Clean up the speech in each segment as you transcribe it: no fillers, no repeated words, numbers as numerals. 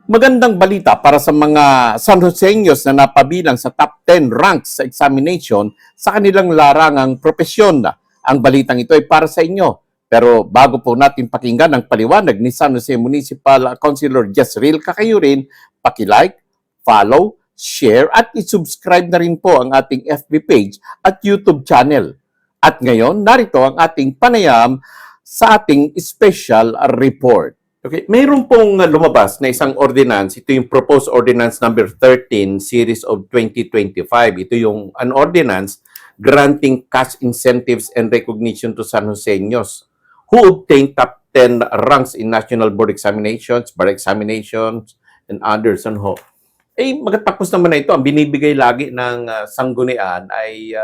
Magandang balita para sa mga San Joseños na napabilang sa top 10 ranks sa examination sa kanilang larangang propesyon. Ang balitang ito ay para sa inyo. Pero bago po natin pakinggan ang paliwanag ni San Jose Municipal Councilor Jezreel Cacayurin, paki-like, follow, share at i-subscribe na rin po ang ating FB page at YouTube channel. At ngayon, narito ang ating panayam sa ating special report. Okay, mayroon pong lumabas na isang ordinance. Ito yung proposed ordinance number 13 series of 2025. Ito yung an ordinance granting cash incentives and recognition to San Joseños who obtain top 10 ranks in national board examinations, bar examinations, and others. Magatapos naman na ito, ang binibigay lagi ng sanggunian ay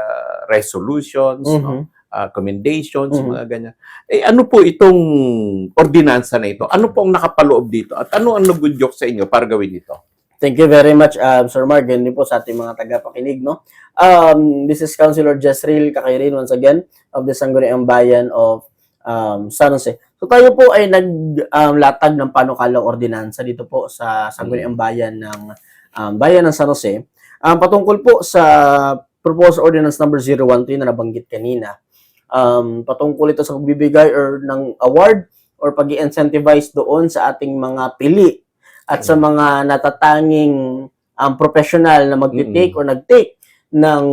resolutions, no? Commendations, mga ganyan. Ano po itong ordinansa na ito? Ano po ang nakapaloob dito? At ano ang nagudyok sa inyo para gawin ito? Thank you very much, Sir Mark. Ganun po sa ating mga tagapakinig, no? This is Councilor Jezreel Cacayurin once again of the Sangguniang Bayan of San Jose. So tayo po ay naglatag ng panukalang ordinansa dito po sa Sangguniang Bayan ng Bayan ng San Jose. Patungkol po sa proposed ordinance number 013 na nabanggit kanina. Patungkol ito sa pagbibigay or ng award or pag-i-incentivize doon sa ating mga pili at sa mga natatanging professional na mag-take or nag-take ng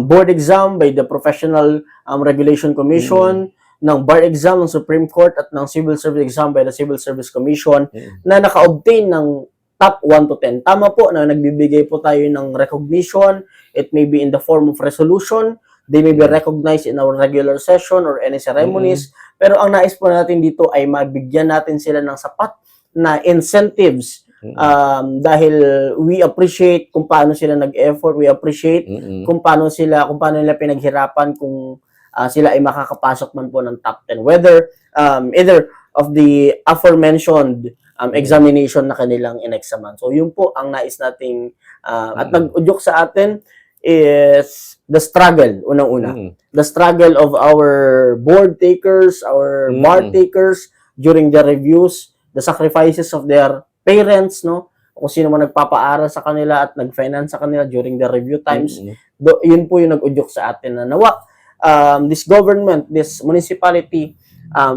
board exam by the Professional Regulation Commission, ng bar exam ng Supreme Court at ng civil service exam by the Civil Service Commission na naka-obtain ng top 1 to 10. Tama po na nagbibigay po tayo ng recognition. It may be in the form of resolution. They may be recognized in our regular session or any ceremonies. Pero ang nais po natin dito ay mabigyan natin sila ng sapat na incentives dahil we appreciate kung paano sila nag-effort. We appreciate kung paano nila pinaghirapan kung sila ay makakapasok man po ng top 10. Whether either of the aforementioned examination na kanilang in-examan. So yun po ang nais nating at nag-udyok sa atin is the struggle, unang-una. The struggle of our board takers, our bar takers during the reviews, the sacrifices of their parents, no? Kung sino man nagpapaaral sa kanila at nag-finance sa kanila during the review times. Yun po yung nag-udyok sa atin na nawa. This government, this municipality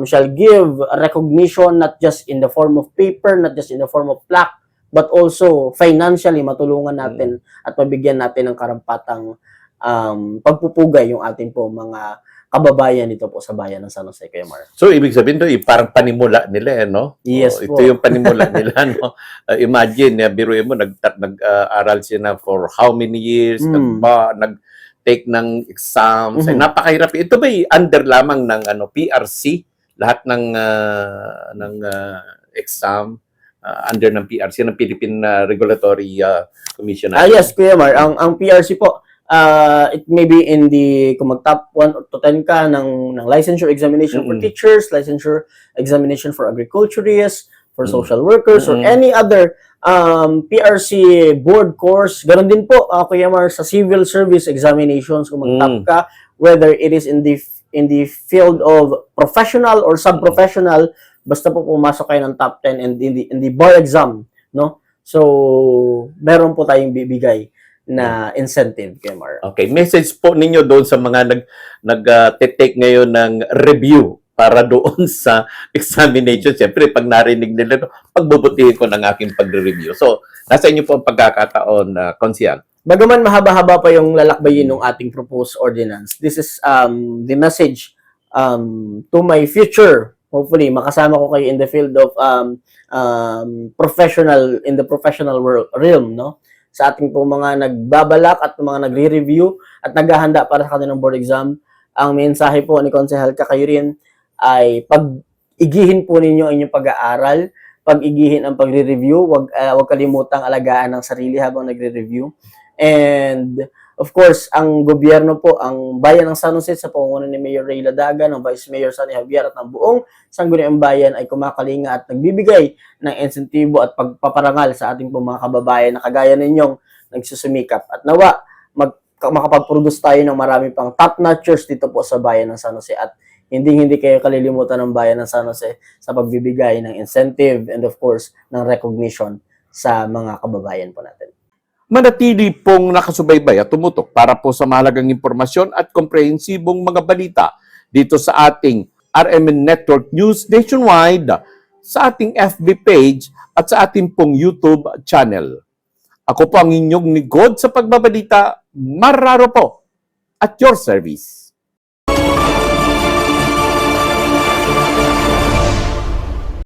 shall give a recognition not just in the form of paper, not just in the form of plaque, but also financially matulungan natin at mabigyan natin ng karampatang pagpupugay yung ating po mga kababayan dito po sa bayan ng San Jose, Kuya Mar. So, ibig sabihin to, parang panimula nila, no? Yes ito po. yung panimula nila, no? Imagine, biruin mo, nag-aral sila for how many years, nag-take ng exams. Napakahirap. Ito ba under lamang ng PRC? Lahat ng exam under ng PRC, ng Philippine Regulatory Commission. Yes, Kuya Mar. Ang PRC po, it may be in the, kung mag-top 1 to 10 ka ng licensure examination for teachers, licensure examination for agriculturists, for social workers, or any other PRC board course. Ganon din po, Kuya Mar, sa civil service examinations, kung mag-top ka, whether it is in the field of professional or sub-professional, basta po pumasok kayo ng top 10 and in the bar exam, no? So, meron po tayong bibigay na incentive, Kuya Mar. Okay, message po ninyo doon sa mga nag-take ngayon ng review para doon sa examination. Siyempre, pag narinig nila, pagbubutihin ko ng aking pagre-review. So, nasa inyo po ang pagkakataon, Konsyal. Bagaman mahaba-haba pa yung lalakbayin ng ating proposed ordinance, this is the message to my future. Hopefully, makasama ko kayo in the field of in the professional realm, no? Sa ating po mga nagbabalak at mga nagre-review at naghahanda para sa kanilang board exam, ang mensahe po ni Konsehal Cacayurin ay pag-igihin po ninyo ang inyong pag-aaral, pag-igihin ang pagre-review, wag kalimutang alagaan ang sarili habang nagre-review. And of course, ang gobyerno po, ang bayan ng San Jose sa pangunguna ni Mayor Ray Ladaga, ng Vice Mayor Sunny Javier at ng buong Sangguniang Bayan ay kumakalinga at nagbibigay ng insentibo at pagpaparangal sa ating po mga kababayan na kagaya ninyong nagsusumikap. At nawa, makapag-produce tayo ng marami pang top-notchers dito po sa bayan ng San Jose at hindi kayo kalilimutan ng bayan ng San Jose sa pagbibigay ng incentive and of course ng recognition sa mga kababayan po natin. Manatili pong nakasubaybay at tumutok para po sa mahalagang impormasyon at komprehensibong mga balita dito sa ating RMN Network News Nationwide, sa ating FB page at sa ating pong YouTube channel. Ako po ang inyong lingkod sa pagbabalita, Marraro po, at your service.